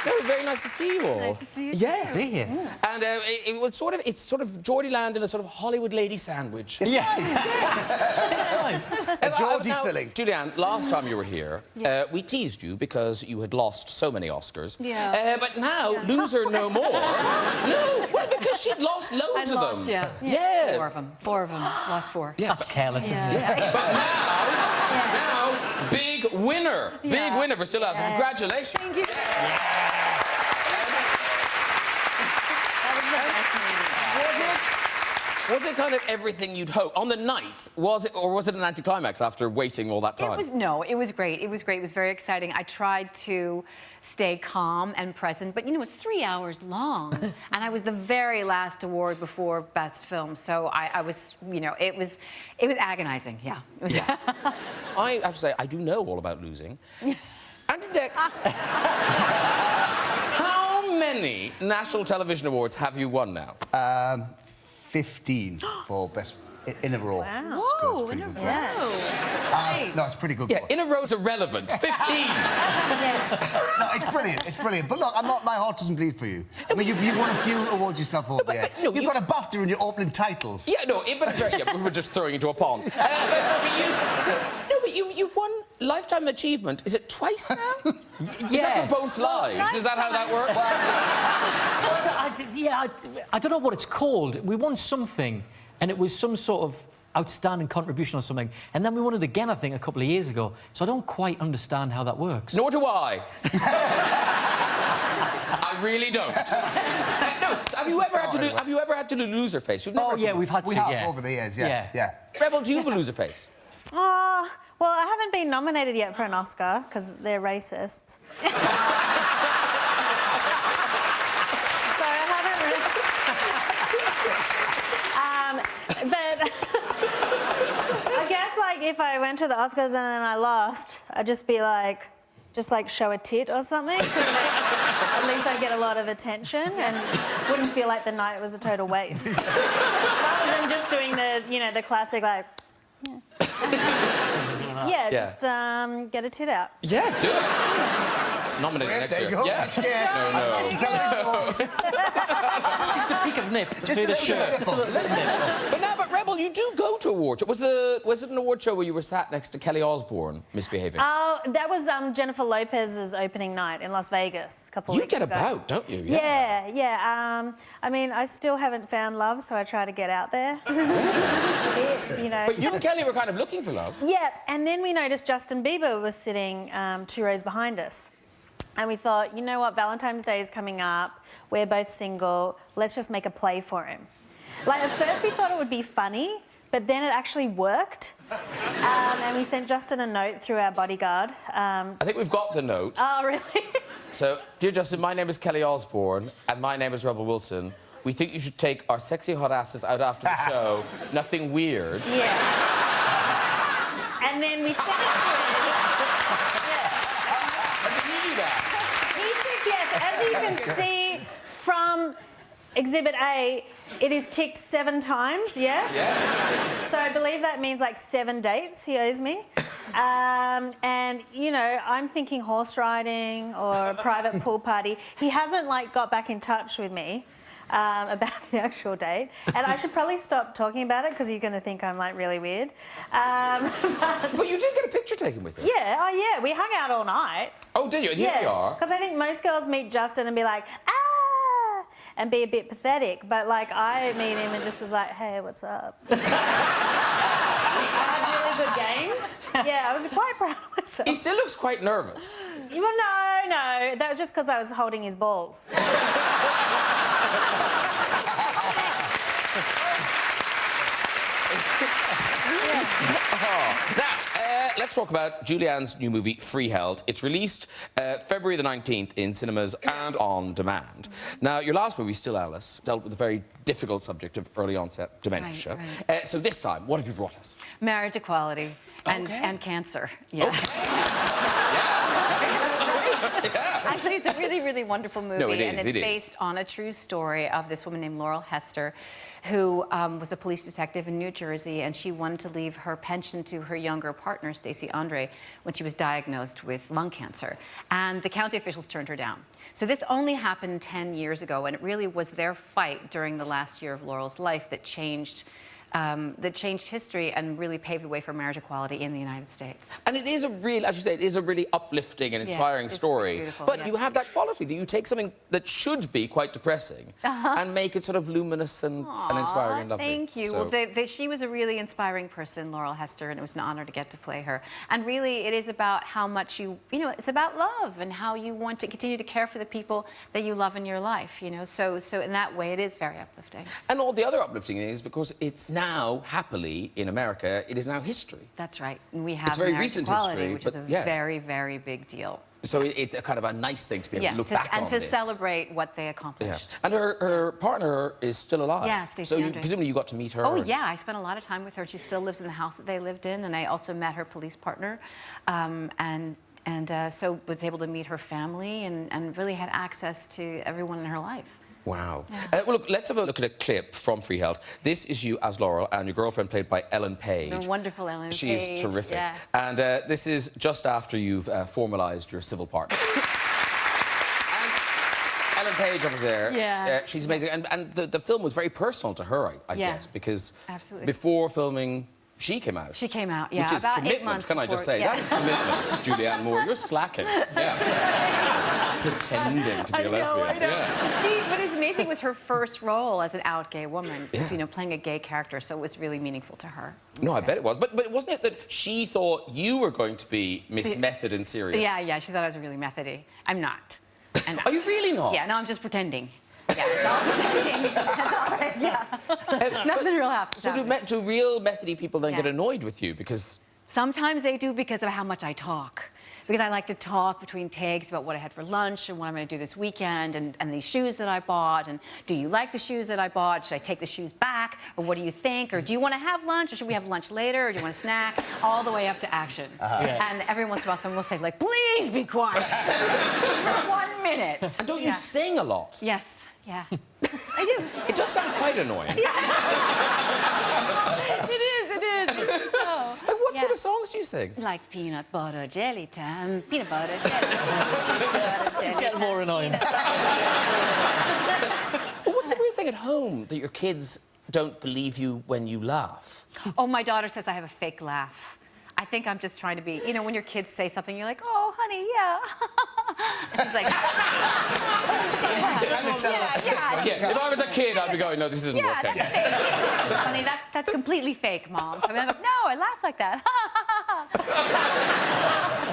No, it was very nice to see you all. Nice to see you. Yes. See you. And it's sort of Geordie Land in a sort of Hollywood lady sandwich. Yeah. Yes. Nice. A Geordie filling. Julianne, last time you were here, we teased you because you had lost so many Oscars. Yeah. But now, loser no more. No, well, because she'd lost loads of them. Yeah. Four of them. Lost 4. Yeah. That's careless, isn't it? But now, big winner. Big winner for Still House. Congratulations. Thank you. Was it kind of everything you'd hoped on the night? Was it, or was it an anticlimax after waiting all that time? It was great. It was great. It was very exciting. I tried to stay calm and present, but you know, it was 3 hours long, and I was the very last award before Best Film, so I was, you know, it was agonizing. Yeah. I have to say, I do know all about losing. Andy Deck, how many national television awards have you won now? 15 for best in a row. Wow. Whoa, in a row. No, it's pretty good. Yeah, in a row's irrelevant. 15. No, it's brilliant. It's brilliant. But look, my heart doesn't bleed for you. I mean, you've won a few awards yourself over there. You've got a BAFTA in your opening titles. Yeah, no, we were just throwing into a pond. But you've won Lifetime Achievement. Is it twice now? Is that for both lives? Is that how that works? I don't know what it's called. We won something, and it was some sort of outstanding contribution or something, and then we won it again, I think, a couple of years ago. So I don't quite understand how that works. Nor do I. I really don't. No, have you ever had to do loser face? You've never we've had to. We have over the years. Yeah. Rebel, do you have a loser face? Well, I haven't been nominated yet for an Oscar because they're racists. So I haven't. But I guess, like, if I went to the Oscars and then I lost, I'd just be like, show a tit or something. At least I'd get a lot of attention and wouldn't feel like the night was a total waste. Rather than just doing the, you know, the classic, like, just get a tit out. Yeah, do it. Nominate it next year. Yeah. No. Just a peek of nip through the shirt. Just a little bit of nip. But Rebel, you do go to award show. Was it an award show where you were sat next to Kelly Osbourne misbehaving? Oh, that was Jennifer Lopez's opening night in Las Vegas a couple of weeks ago. You get about, don't you? Yeah. I mean, I still haven't found love, so I try to get out there. You know. But you and Kelly were kind of looking for love. Yeah, and then we noticed Justin Bieber was sitting 2 rows behind us. And we thought, you know what, Valentine's Day is coming up, we're both single, let's just make a play for him. Like, at first we thought it would be funny, but then it actually worked. And we sent Justin a note through our bodyguard. I think we've got the note. Oh, really? So, dear Justin, my name is Kelly Osbourne, and my name is Rebel Wilson. We think you should take our sexy hot asses out after the show. Nothing weird. Yeah. And then we sent it to him. As you can see from Exhibit A, it is ticked 7 times, yes? So I believe that means, like, 7 dates he owes me. And, you know, I'm thinking horse riding or a private pool party. He hasn't, like, got back in touch with me about the actual date. And I should probably stop talking about it because you're going to think I'm, like, really weird. But you did get a picture taken with him. Yeah, we hung out all night. Oh, did you? Here we are. Because I think most girls meet Justin and be like, ah, and be a bit pathetic. But, like, I meet him and just was like, hey, what's up? I had a really good game. Yeah, I was quite proud of myself. He still looks quite nervous. Well, no. That was just because I was holding his balls. Now, let's talk about Julianne's new movie, Freeheld. It's released February the 19th in cinemas and on demand. Now, your last movie, Still Alice, dealt with a very difficult subject of early-onset dementia. Right. So this time, what have you brought us? Marriage equality and cancer. Yeah. Okay. Actually, it's a really, really wonderful movie. No, it is, and it's it is. based on a true story of this woman named Laurel Hester, who was a police detective in New Jersey, and she wanted to leave her pension to her younger partner, Stacey Andre, when she was diagnosed with lung cancer. And the county officials turned her down. So this only happened 10 years ago, and it really was their fight during the last year of Laurel's life that changed history and really paved the way for marriage equality in the United States. And it is a real, as you say, it is a really uplifting and inspiring it's story. beautiful, But yeah. you have that quality that you take something that should be quite depressing and make it sort of luminous and inspiring and lovely. Thank you. So- Well, she was a really inspiring person, Laurel Hester, and it was an honor to get to play her. And really, it is about how much you know, it's about love and how you want to continue to care for the people that you love in your life, you know. So in that way, it is very uplifting. And all the other uplifting is because it's now, happily, in America, it is now history. That's right. And we have very marriage recent equality, history, which but is a yeah. very, very big deal. So it's a kind of a nice thing to be able to look back on and to this. celebrate what they Yeah. accomplished. And her partner is still alive. Yeah, Stacey So Andre. presumably you got to meet her. Oh, and- yeah, I spent a lot of time with her. She still lives in the house that they lived in, and I also met her police partner, so was able to meet her family and really had access to everyone in her life. Wow. Well, look, let's have a look at a clip from Freeheld. This is you as Laurel, and your girlfriend played by Ellen Page. The wonderful Ellen She Page. is terrific. Yeah. And this is just after you've formalised your civil partner. And Ellen Page over there. Yeah. She's amazing. And the film was very personal to her, I Yeah. guess, because Absolutely. before filming, she came out. She came out, yeah, Which is about 8 commitment, months can I just before- say? yeah. That is commitment, Julianne Moore. You're slacking. Yeah. Pretending to be a lesbian. I know. Yeah. What was amazing was her first role as an out gay woman, Yeah. you know, playing a gay character, so it was really meaningful to her. No, I bet it was. But wasn't it that she thought you were going to be Miss See- Method and serious? Yeah, she thought I was really methody. I'm not. I'm not. Are you really not? Yeah, no, I'm just pretending. Yeah, it's all pretending. That's all right, yeah. Nothing real happens. So do real methody people then Yeah. get annoyed with you because... Sometimes they do because of how much I talk. Because I like to talk between takes about what I had for lunch and what I'm going to do this weekend and these shoes that I bought. And do you like the shoes that I bought? Should I take the shoes back? Or what do you think? Or do you want to have lunch? Or should we have lunch later? Or do you want a snack? All the way up to action. Yeah. And every once in a while someone will say, like, please be quiet for 1 minute. And don't you Yeah. sing a lot? Yes, yeah. I do. It does sound quite annoying. It is. So, Like, what sort yeah. of songs do you sing? Like peanut butter jelly time, peanut butter jelly time. It's getting more annoying. Well, what's the weird thing at home that your kids don't believe you when you laugh? Oh, my daughter says I have a fake laugh. I think I'm just trying to be, you know, when your kids say something, you're like, oh, honey, yeah. And she's like, Yeah, if I was a kid, I'd be going, no, this isn't yeah, working. that's fake. Honey, that's completely fake, Mom. So I'm like, no, I laugh like that.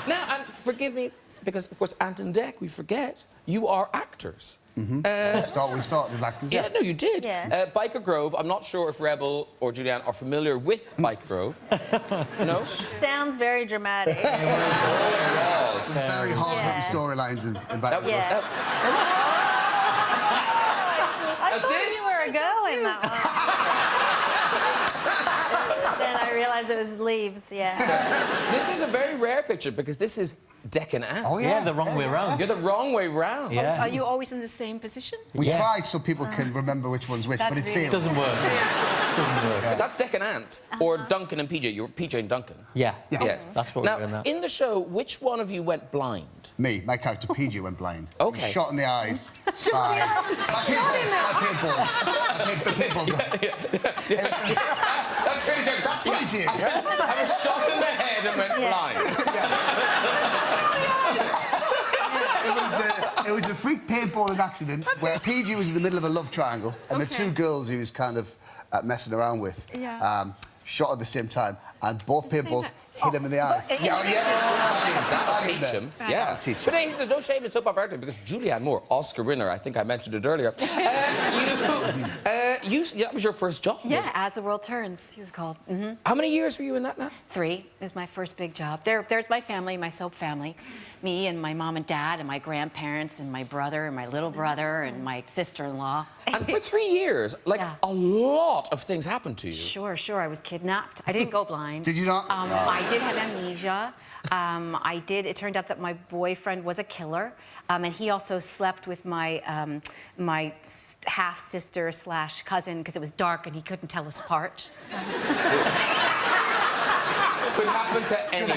Now, and forgive me, because, of course, Ant and Dec, we forget, you are actors. We started as actors. Yeah, no, you did. Yeah. Biker Grove, I'm not sure if Rebel or Julianne are familiar with Biker Grove. No? Sounds very dramatic. It's very hard Yeah. hitting storylines in That back. was- Yeah. I thought this- you were a girl in that one. Then I realised it was leaves, yeah. This is a very rare picture because this is Dec and Ant. Oh, Yeah, the wrong way round. You're the wrong way round. Yeah. Are you always in the same position? We Yeah. try so people can remember which one's which, That's but it really- fails. Doesn't work. Doesn't work. That's Dec and Ant, or Duncan and PJ. You're PJ and Duncan. Yeah. Yeah. Yes. That's what now, we're doing now. in the show, which one of you went blind? Me, my character PG went blind. He was Okay. shot in the eyes. By paintball. That's really good. That's funny to you, yes? I was shot in the head and went blind. It was a freak paintballing accident where PG was in the middle of a love triangle and the two girls he was kind of messing around with shot at the same time and both paintballs hit him in the eyes. That'll teach him. Yeah. That'll teach him. But hey, there's no shame in soap opera acting because Julianne Moore, Oscar winner, I think I mentioned it earlier. That was your first job. Yeah, As the World Turns, he was called. Mm-hmm. How many years were you in that now? 3. It was my first big job. There's my family, my soap family. Me and my mom and dad and my grandparents and my brother and my little brother and my sister-in-law. And for 3 years, like, Yeah. a lot of things happened to you. Sure. I was kidnapped. I didn't go blind. Did you not? I did have amnesia. It turned out that my boyfriend was a killer, and he also slept with my half-sister / cousin because it was dark and he couldn't tell us apart. Could happen to anyone. I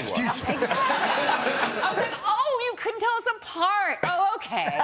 was like, oh, you couldn't tell us apart. Oh, okay.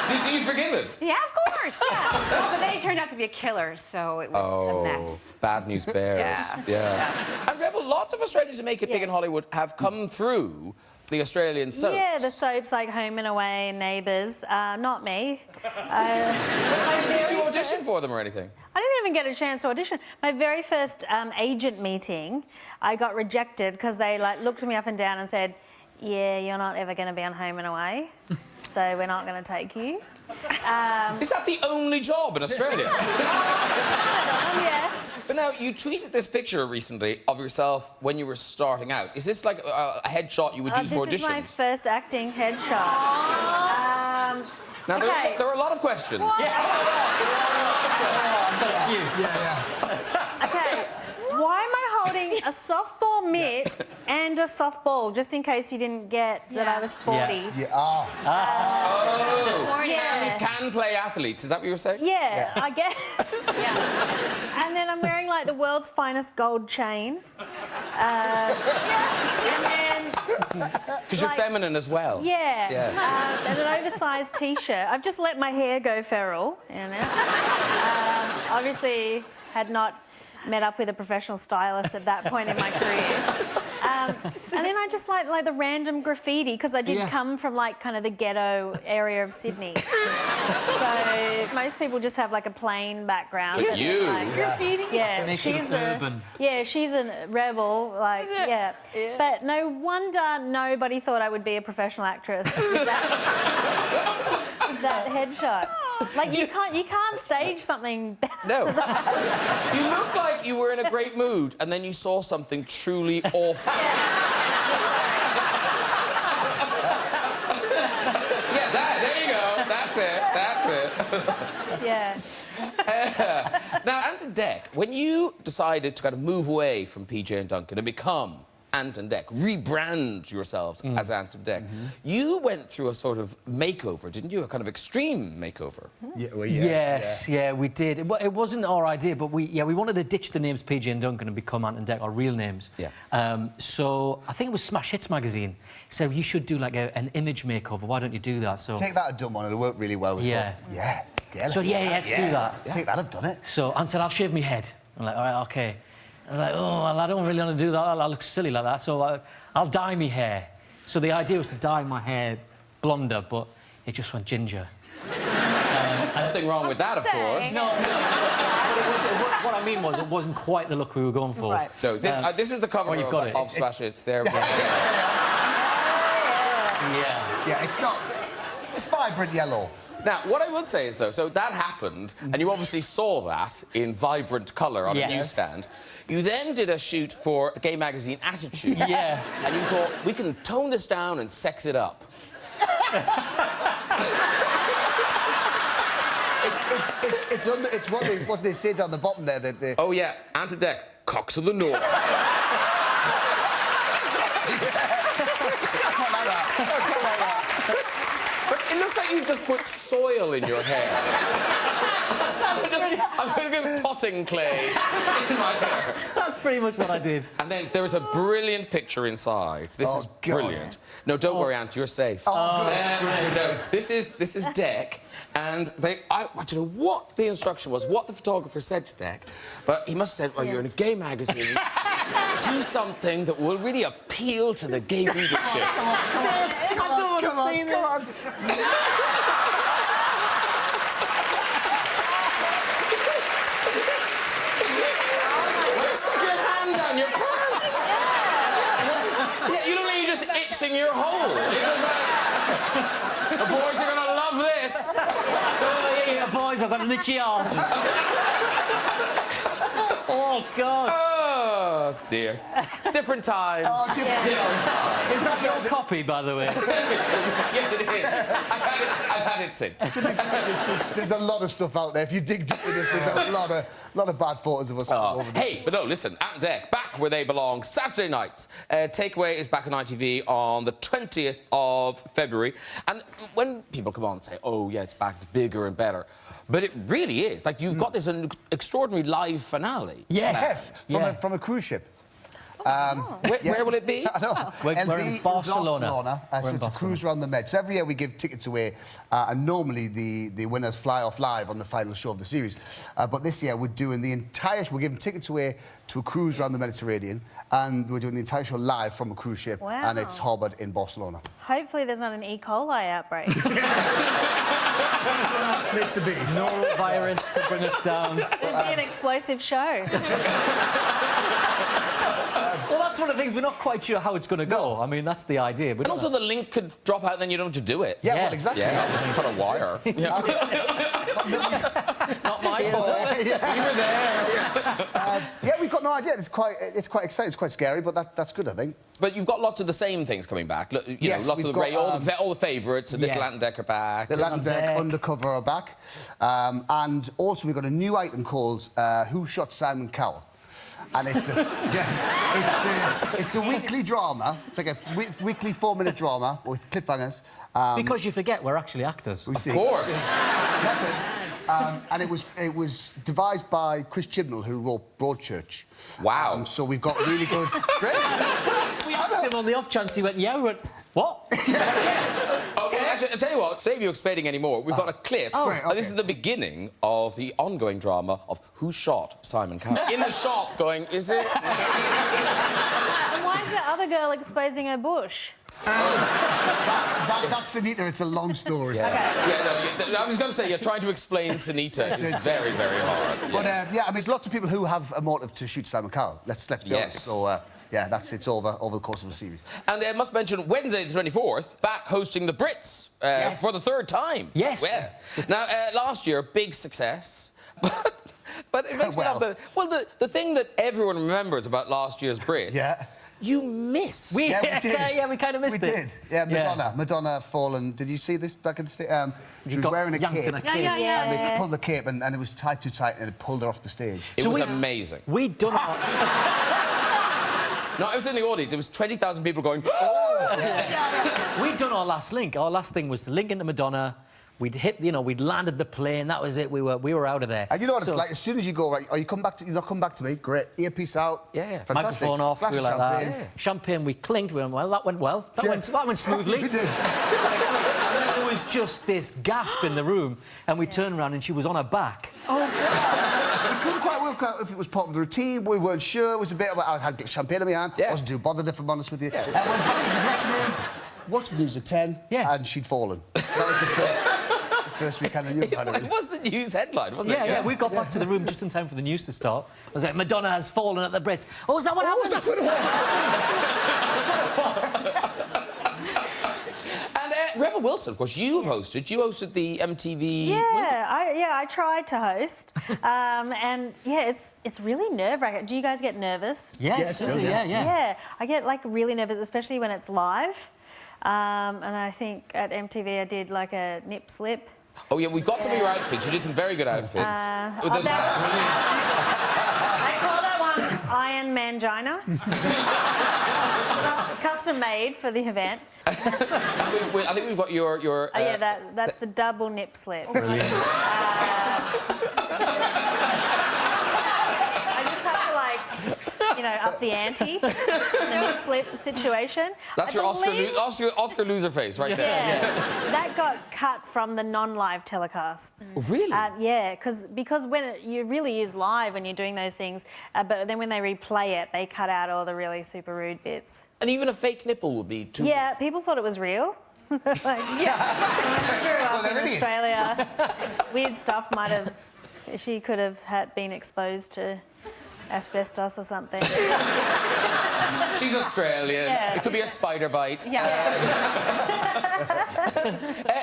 Did you forgive him? Yeah, of course, yeah. But then he turned out to be a killer, so it was a mess. Bad news bears. Yeah. And Rebel, lots of Australians who make it big in Hollywood have come through the Australian soaps. Yeah, the soaps like Home and Away and Neighbours. Not me. Did you audition for them or anything? I didn't even get a chance to audition. My very first agent meeting, I got rejected because they looked me up and down and said, "Yeah, you're not ever going to be on Home and Away, so we're not going to take you." Is that the only job in Australia? Yeah. But now, you tweeted this picture recently of yourself when you were starting out. Is this like a headshot you would use for auditions? This is my first acting headshot. Now, okay. there are a lot of questions. Okay, why am I holding a softball mitt and a softball, just in case you didn't get that I was sporty? Oh. Yeah. You can play athletes, is that what you were saying? Yeah, I guess. And then I'm wearing like the world's finest gold chain. And then... Because you're feminine as well. Yeah. And an oversized T-shirt. I've just let my hair go feral, you know. Obviously had not met up with a professional stylist at that point in my career. And then I just like the random graffiti, because I did come from like kind of the ghetto area of Sydney. So most people just have like a plain background. But you? Graffiti? Yeah, she's a rebel, like, yeah. But no wonder nobody thought I would be a professional actress with that headshot. Like, you can't stage something better. No. You look like you were in a great mood and then you saw something truly awful. There you go. That's it. Yeah. Now, Ant and Dec, when you decided to kind of move away from PJ and Duncan and become Ant and Dec, rebrand yourselves as Ant and Dec, you went through a sort of makeover, didn't you? A kind of extreme makeover. Yes, we did. It wasn't our idea, but we wanted to ditch the names PJ and Duncan and become Ant and Dec, our real names. Yeah. So I think it was Smash Hits magazine said you should do like an image makeover. Why don't you do that? So take that a dumb one. It'll work really well with Yeah. them. Yeah. So let's do that. Take that. I've done it. So Ant said, "I'll shave my head." I'm like, "All right, okay." I was like, "Oh, well, I don't really want to do that. I look silly like that. So I'll dye my hair." So the idea was to dye my hair blonder, but it just went ginger. Nothing wrong with that, of course. No. What I mean was, it wasn't quite the look we were going for. Right. No, this is the cover of Smash Hits. There. Yeah, it's not... It's vibrant yellow. Now, what I would say is, though, so that happened, and you obviously saw that in vibrant colour on a newsstand. You then did a shoot for the gay magazine Attitude. Yeah. And you thought, we can tone this down and sex it up. It's what they say down the bottom there. Oh, yeah, Ant and Dec, cocks of the north. But it looks like you've just put soil in your hair. I'm going to give potting clay in my hair. That's pretty much what I did. And then there is a brilliant picture inside. This is brilliant. No, don't worry, Ant, you're safe. No, this is Dec, and I don't know what the instruction was, what the photographer said to Dec, but he must have said, "Well, you're in a gay magazine. Do something that will really appeal to the gay readership." Come on. Stick your hand down your pants. Yeah, you look like you're just itching your hole. You're just like, the boys are gonna love this. Oh, yeah, boys, I've got an itchy arse. Oh, God. Oh, dear. Different times. Different times. Is that your copy, by the way? Yes, it is. I've had it since. To be fair, there's a lot of stuff out there. If you dig deep enough, there's a lot of bad photos of us. Hey, but no, listen, Ant and Dec, back where they belong, Saturday nights. Takeaway is back on ITV on the 20th of February. And when people come on and say, oh, yeah, it's back, it's bigger and better, but it really is. Like, you've got this extraordinary live finale. Yes, from a cruise ship. Where will it be? I know. We're in Barcelona. So it's a cruise around the Med. So every year we give tickets away, and normally the winners fly off live on the final show of the series. But this year we're doing we're giving tickets away to a cruise around the Mediterranean, and we're doing the entire show live from a cruise ship, and it's harboured in Barcelona. Hopefully there's not an E. coli outbreak. Place to be. Norovirus could bring us down. It'd be an explosive show. Well, that's one of the things, we're not quite sure how it's going to go. I mean, that's the idea. And also the link could drop out, then you don't have to do it. Yeah, well, exactly. Yeah, just cut a wire. Not my fault. You were there. Yeah, we've got no idea. It's quite exciting. It's quite scary, but that's good, I think. But you've got lots of the same things coming back. Look, you know, lots of all the favourites. Little Ant and Dec are back. Little Ant and Dec, Undercover are back. And also we've got a new item called Who Shot Simon Cowell? And it's a weekly drama. It's like a weekly 4-minute drama with cliffhangers. Because you forget we're actually actors. Of course. And it was devised by Chris Chibnall, who wrote Broadchurch. Wow. So we've got really good... Great. We asked him on the off chance he went, yeah, we went, what? Okay, actually, I'll tell you what, save you explaining any more. We've got a clip. And this is the beginning of the ongoing drama of Who Shot Simon Cowell. In the shop going, is it? And why is the other girl exposing her bush? That's Sunita. It's a long story. Yeah. Okay. I was going to say, you're trying to explain Sunita. It's very, very hard. But, yeah, I mean, there's lots of people who have a motive to shoot Simon Cowell. Let's be honest. So, yeah, it's over the course of the series. And I must mention, Wednesday the 24th, back hosting the Brits for the 3rd time. Yes. Yeah. Now, last year, big success, but it makes me laugh. The thing that everyone remembers about last year's Brits... Yeah. You missed. We did. Yeah, we kind of missed it. We did. Yeah, Madonna fallen. Did you see this back in the state? She was wearing a cape. Yeah. And they pulled the cape, and it was tied too tight, and it pulled her off the stage. It was amazing. We'd done our... No, I was in the audience. It was 20,000 people going, oh! We'd done our last link. Our last thing was to link into Madonna. We'd hit, we'd landed the plane. That was it. We were out of there. And you know what it's like? As soon as you go, right, you not come back to me. Great. Earpiece out. Yeah. Fantastic. Microphone off. We were like that. Yeah. Champagne. We clinked. We went well. That went well. That went smoothly. We did. And then there was just this gasp in the room, and we turned around and she was on her back. Oh. We couldn't quite work out if it was part of the routine. We weren't sure. It was a bit about I had champagne in my hand. I wasn't too bothered, if I'm honest with you. Yeah. Went back to the dressing room. Watched the news at 10. Yeah. And she'd fallen. That was the first weekend I knew about it. It was the news headline, wasn't it? Yeah, we got back to the room just in time for the news to start. I was like, Madonna has fallen at the Brits. Oh, is that what happened? That's what it was. That's what it was. And Rebel Wilson, of course, you hosted the MTV... I tried to host. And, yeah, it's really nerve-wracking. Do you guys get nervous? Yes, yeah. Yeah, I get, like, really nervous, especially when it's live. And I think at MTV I did, like, a nip-slip. Oh, yeah, we got some of your outfits. You did some very good outfits. I call that one Iron Mangina. Custom made for the event. I think we've got your... that's the double nip-slip. Brilliant. Up the ante, slip situation. That's your Oscar loser face right there. Yeah. That got cut from the non-live telecasts. Really? Because when it really is live when you're doing those things, but then when they replay it, they cut out all the really super rude bits. And even a fake nipple would be too... Yeah, people thought it was real. When I grew up in Australia, weird stuff she could have been exposed to asbestos or something. She's Australian. Yeah. It could be a spider bite. Yeah.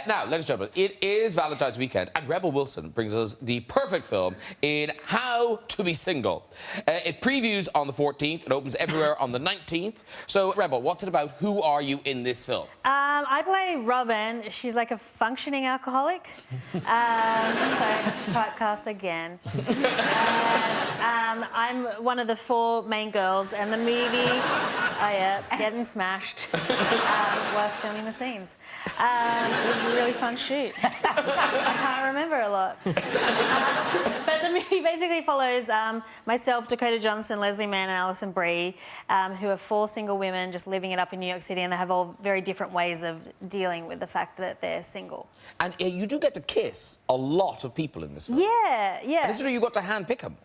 Now, ladies and gentlemen, it is Valentine's weekend, and Rebel Wilson brings us the perfect film in How to Be Single. It previews on the 14th, it opens everywhere on the 19th. So, Rebel, what's it about? Who are you in this film? I play Robin. She's like a functioning alcoholic. So, typecast again. I'm one of the 4 main girls, and the movie, getting smashed whilst filming the scenes. It was a really fun shoot. I can't remember a lot. But the movie basically follows myself, Dakota Johnson, Leslie Mann, and Alison Brie, who are 4 single women just living it up in New York City, and they have all very different ways of dealing with the fact that they're single. And you do get to kiss a lot of people in this film. Yeah. And is it you got to handpick them?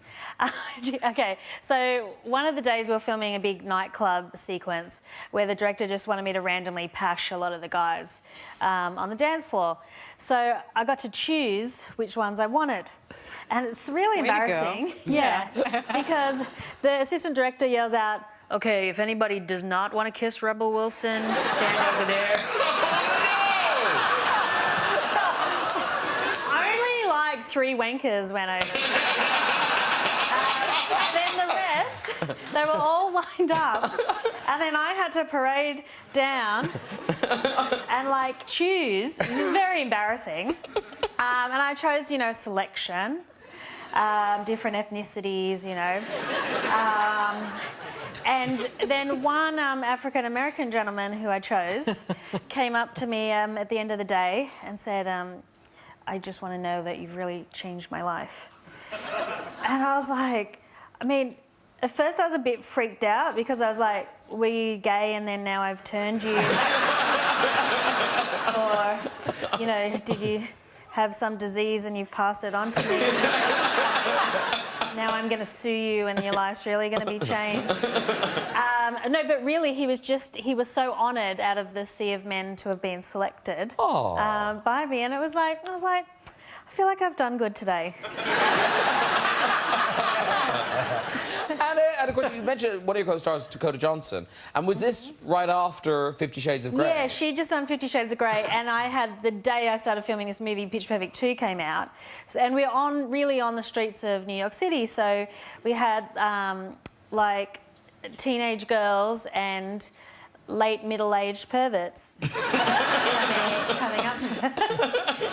Okay, so one of the days we were filming a big nightclub sequence where the director just wanted me to randomly pash a lot of the guys on the dance floor. So I got to choose which ones I wanted. And it's really embarrassing. Yeah, because the assistant director yells out, "Okay, if anybody does not want to kiss Rebel Wilson, stand over there." Only like 3 wankers went over. And then the rest, they were all lined up. And then I had to parade down and like choose. It was very embarrassing. And I chose, selection, different ethnicities, and then one African-American gentleman who I chose came up to me at the end of the day and said, "I just want to know that you've really changed my life." And I was like, at first I was a bit freaked out because I was like, were you gay and then now I've turned you? Or, did you have some disease and you've passed it on to me? Now I'm going to sue you and your life's really going to be changed. No, but really he was so honoured out of the sea of men to have been selected by me. And I was like, I feel like I've done good today. And of course, you mentioned one of your co-stars, Dakota Johnson. And was this right after 50 Shades of Grey? Yeah, she'd just done 50 Shades of Grey, and I had, the day I started filming this movie, Pitch Perfect 2 came out. So, and we're really on the streets of New York City, so we had, like, teenage girls and late middle-aged perverts coming up to us.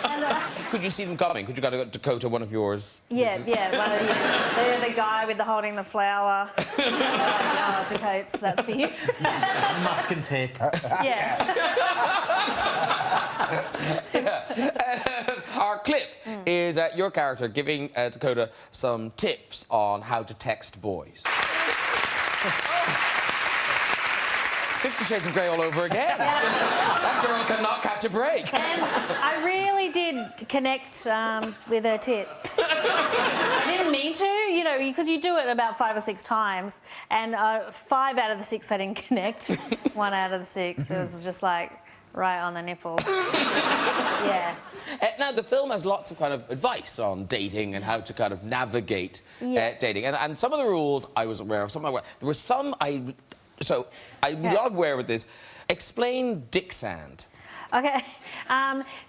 And, could you see them coming? Could you go to Dakota, one of yours? Yeah. They're the guy with the holding the flower. Oh, Dakota's, that's for you. Masking tape. Yeah. Our clip is your character giving Dakota some tips on how to text boys. 50 Shades of Grey all over again. That girl cannot catch a break. And I really did connect with her tit. I didn't mean to, because you do it about 5 or 6 times, and 5 out of the 6 I didn't connect. 1 out of the 6, it was just like right on the nipple. Yeah. Now, the film has lots of kind of advice on dating and how to kind of navigate dating. And some of the rules I was aware of, some I there were some So, I'm not aware with this. Explain dick sand. Okay.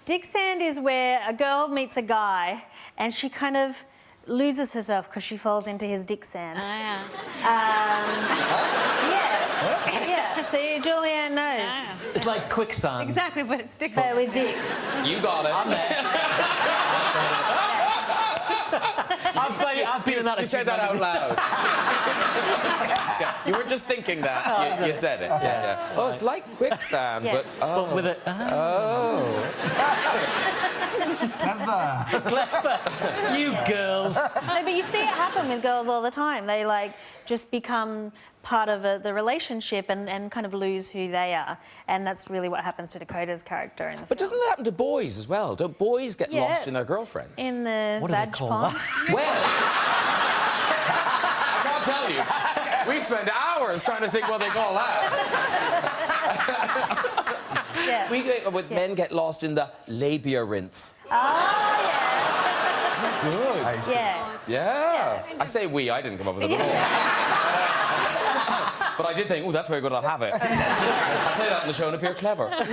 Dick sand is where a girl meets a guy and she kind of loses herself because she falls into his dick sand. Oh, yeah. Yeah. See, Julianne knows. Yeah. It's like quicksand. Exactly, but it's dick. But with dicks. You got it. I'm there. I've been in that. You said that out loud. You weren't just thinking that. You said it. Yeah. Oh, it's like quicksand, but But with it. Clever. You girls. No, but you see it happen with girls all the time. They, just become part of the relationship and kind of lose who they are. And that's really what happens to Dakota's character in the film. But doesn't that happen to boys as well? Don't boys get lost in their girlfriends? In the What do they vag call pond. that? Well, I can't tell you. We spend hours trying to think what they call that. Yeah. Men get lost in the labyrinth. Oh, yeah. Good. Yeah. I say we, I didn't come up with it at all. But I did think, oh, that's very good, I'll have it. I'll say that in the show and appear clever. And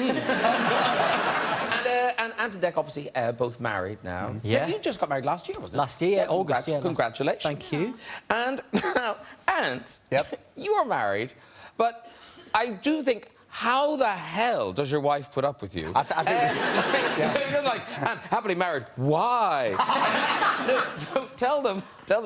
and Dec, obviously, both married now. Yeah. You just got married last year, wasn't it? Last year, August, yeah. Congratulations. Thank you. And now, Ant, Yep. you are married, but I do think, how the hell does your wife put up with you? I think it's... You're like, Ant, happily married. Why? No, so tell them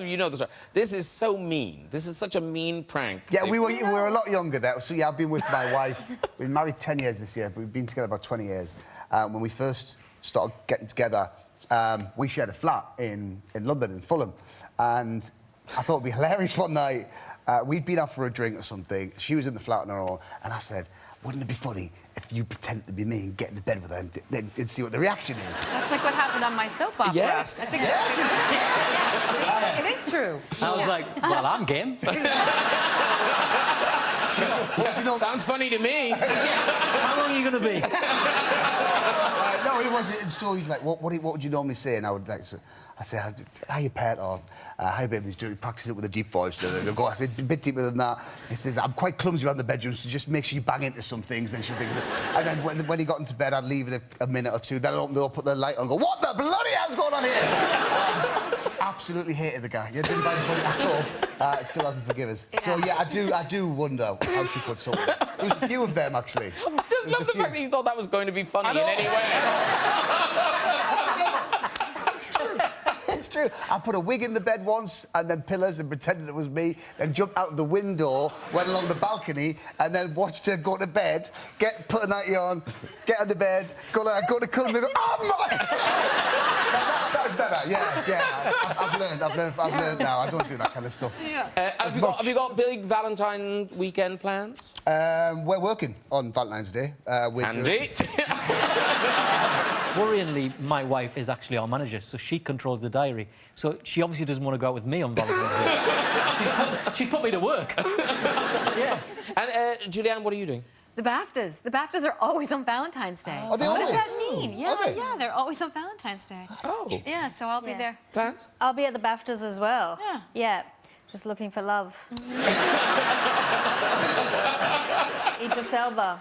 you know the story. This is so mean. This is such a mean prank. Yeah, we were a lot younger there. So, yeah, I've been with my wife. We've been married 10 years this year, but we've been together about 20 years. When we first started getting together, we shared a flat in London, in Fulham. And I thought it'd be hilarious one night. We'd been out for a drink or something. She was in the flat on her own. And I said, wouldn't it be funny if you pretend to be me and get into bed with her and see what the reaction is? That's like what happened on my soap opera. Yes. I think it is true. I was like, well, I'm game. Sounds funny to me. How long are you going to be? No, it wasn't. So he's like, what would you normally say? And I would like, I say, how you pet, or how you baby, do you practice it with a deep voice? And I said, a bit deeper than that. He says, I'm quite clumsy around the bedroom, so just make sure you bang into some things. Then she'll think of it. And then when he got into bed, I'd leave it a minute or two. Then I'd open the door, put the light on, and go, what the bloody hell's going on here? Absolutely hated the guy. You didn't find it funny at all. Still hasn't forgiven us. Yeah. So yeah, I do wonder how she puts up with it. There was a few of them actually. Just love the fact that you thought that was going to be funny in any way. It's true. I put a wig in the bed once, and then pillows, and pretended it was me, then jumped out the window, went along the balcony, and then watched her go to bed, put a nightie on, get under bed, go to cuddle, and go, oh my! That was better. Yeah. I've learned now. I don't do that kind of stuff. Yeah. Have you got big Valentine weekend plans? We're working on Valentine's Day. Andy. Worryingly, my wife is actually our manager, so she controls the diary. So she obviously doesn't want to go out with me on Valentine's Day. She's put me to work. Yeah. And Julianne, what are you doing? The BAFTAs. The BAFTAs are always on Valentine's Day. Are they What always? does that mean? Yeah, Are they? yeah, they're always on Valentine's Day. Oh. Yeah, so I'll be there. Plans? I'll be at the BAFTAs as well. Yeah. Yeah. Just looking for love. Idris Elba.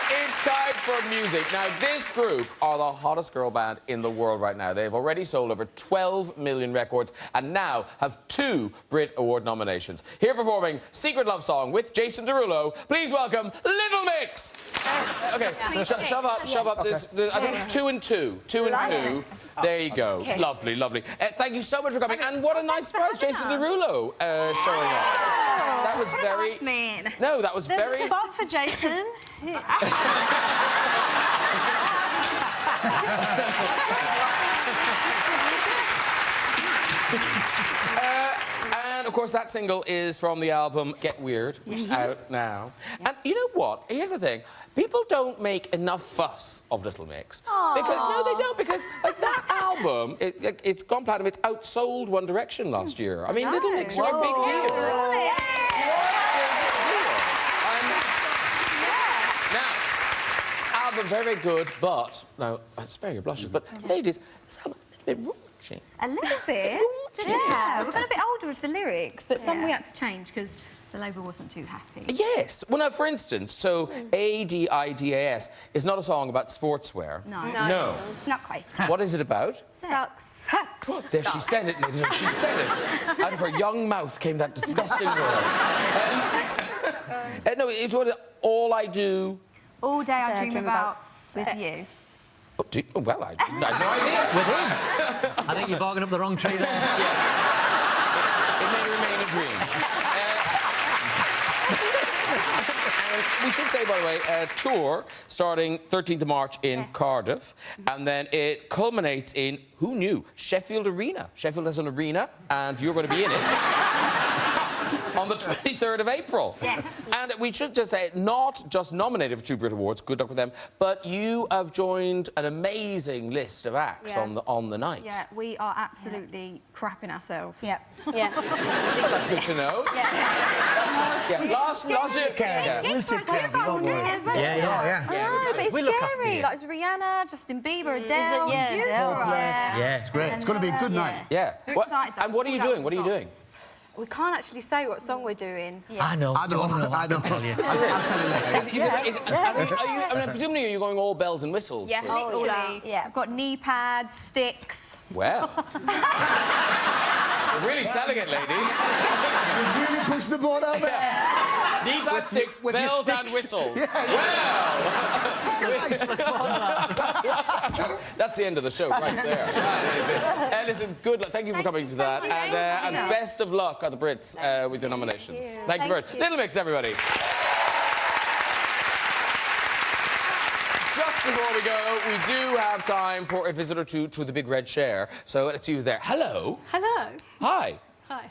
It's time for music. Now, this group are the hottest girl band in the world right now. They've already sold over 12 million records and now have 2 Brit Award nominations. Here performing Secret Love Song with Jason Derulo, please welcome Little Mix. Yes. OK, shove up. Okay. I think it's 2 and 2. 2 and 2. There you go. Okay. Lovely, lovely. Thank you so much for coming. And what a nice surprise, Jason Derulo showing up. That was very... Nice man. No, that was There's very... a spot for Jason. And, of course, that single is from the album Get Weird, which is out now. And you know what? Here's the thing. People don't make enough fuss of Little Mix. Because, no, they don't, because like, that album, it's gone platinum. It's outsold One Direction last year. I mean, Little Mix, you're a big deal. Album, very, very good, but... Now, I spare your blushes, but, ladies, this album a bit raunchy. A little bit. Yeah, we got a bit older with the lyrics, but some we had to change because the label wasn't too happy. Yes. Well, now, for instance, so AIDS is not a song about sportswear. No. Not quite. What is it about? It's about sex. There, she said it, ladies and gentlemen. She said it. Out of her young mouth came that disgusting word. No, it's what all I do... All day I dream about with you. Oh, well, I have no idea. With him? I think you're barking up the wrong tree there. It may remain a dream. We should say, by the way, a tour starting 13th of March in Cardiff, and then it culminates in, who knew, Sheffield Arena. Sheffield has an arena, and you're going to be in it. On the 23rd of April. Yes. And we should just say, not just nominated for 2 Brit Awards, good luck with them, but you have joined an amazing list of acts on the night. Yeah, we are absolutely crapping ourselves. Yeah. That's good to know. Yeah. Last year. Yeah. We'll take care of you, don't worry. Yeah. Oh, but it's We look after scary. you. Like, it's Rihanna, Justin Bieber, Adele. yeah, it's Adele, beautiful. Yeah. It's great. It's going to be a good night. Yeah. We're excited, though. And what are you All doing? What are you doing? We can't actually say what song we're doing. I know. I know. I'll tell you. I'll tell you later. I mean, presumably you're going all bells and whistles. Yes, for- literally. Yeah. I've got knee pads, sticks. Well. You're really selling it, ladies. You've really pushed the board out there. Knee pad sticks, with your bells and sticks. whistles. Yeah. Well. That's the end of the show right there. That is it. Listen, good luck. Thank you for coming to that. And best of luck at the Brits with your nominations. Thank you very much. Little Mix, everybody. Just before we go, we do have time for a visitor to the big red chair. So it's you there. Hello. Hello. Hi. Hi.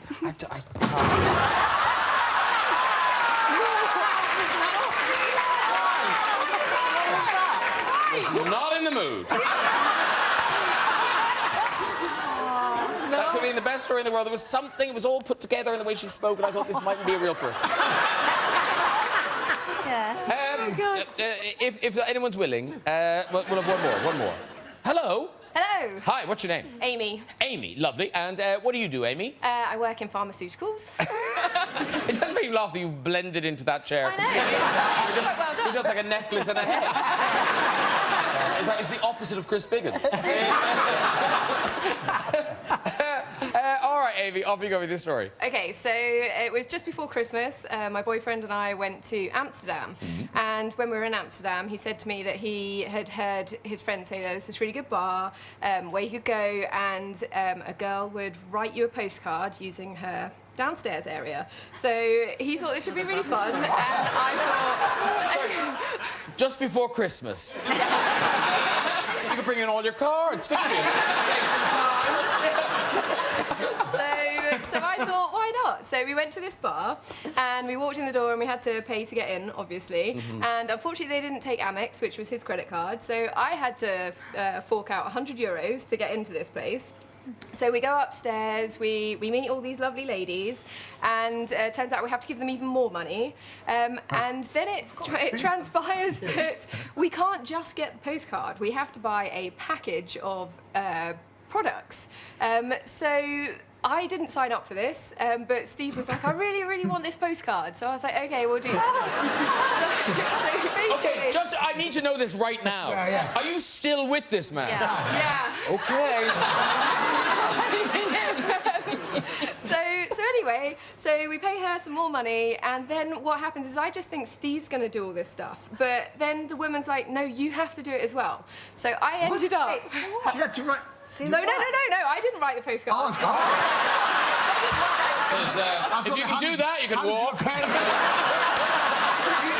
Was not in the mood. That could be the best story in the world. There was something, it was all put together in the way she spoke, and I thought this mightn't be a real person. If anyone's willing, we'll have one more. Hello. Hello. Hi, what's your name? Amy. Amy, lovely. And what do you do, Amy? I work in pharmaceuticals. It does make me laugh that you've blended into that chair. I know. You're just like a necklace and a head. It's the opposite of Chris Biggins. All right, Amy, off you go with this story. Okay, so it was just before Christmas. My boyfriend and I went to Amsterdam. And when we were in Amsterdam, he said to me that he had heard his friend say there was this really good bar where you could go and a girl would write you a postcard using her downstairs area. So he thought this would be really fun, and I thought... Just before Christmas. You could bring in all your cards, couldn't you? Save some time. So I thought, why not? So we went to this bar, and we walked in the door, and we had to pay to get in, obviously. And unfortunately, they didn't take Amex, which was his credit card. So I had to fork out €100 to get into this place. So we go upstairs, we meet all these lovely ladies, and it turns out we have to give them even more money. And then it transpires that we can't just get the postcard. We have to buy a package of products. So I didn't sign up for this, but Steve was like, I really, really want this postcard. So I was like, OK, we'll do that. so OK, just, I need to know this right now. Yeah. Are you still with this man? Yeah. OK. So anyway, so we pay her some more money, and then what happens is I just think Steve's going to do all this stuff. But then the woman's like, no, you have to do it as well. So I ended up... She had to write... No, I didn't write the postcard. Oh, it's gone. If you can do that, you can walk.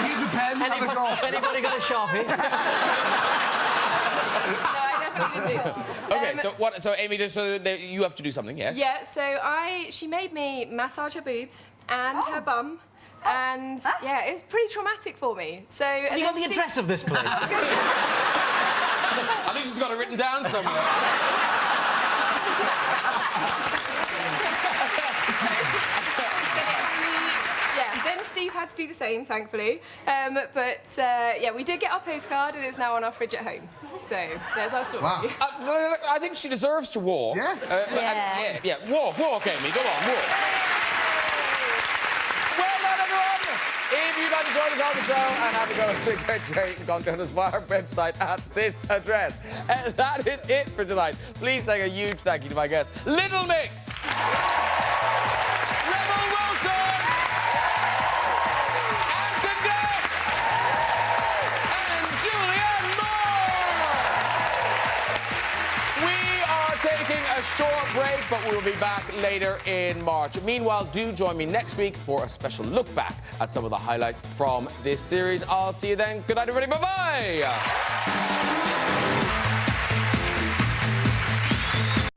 Here's a pen. Have a go. Anybody got a Sharpie? No, I definitely didn't do that. OK, so what? So Amy, you have to do something, yes? Yeah, so she made me massage her boobs and her bum. And, yeah, it's pretty traumatic for me. So... Have you got the address of this place? I think she's got it written down somewhere. Then Steve had to do the same, thankfully. Yeah, we did get our postcard, and it's now on our fridge at home. So there's our story. Wow. I think she deserves to walk. Yeah? Walk, Amy, go on, walk. Well done, everyone! If you'd like to join us on the show and have a go at Big Red Chair, you can contact us via our website at this address. And that is it for tonight. Please thank a huge thank you to my guests, Little Mix, Rebel Wilson, and Julianne Moore. We are taking a short break, but we will be back later in March. Meanwhile, do join me next week for a special look back at some of the highlights from this series. I'll see you then. Good night, everybody. Bye-bye.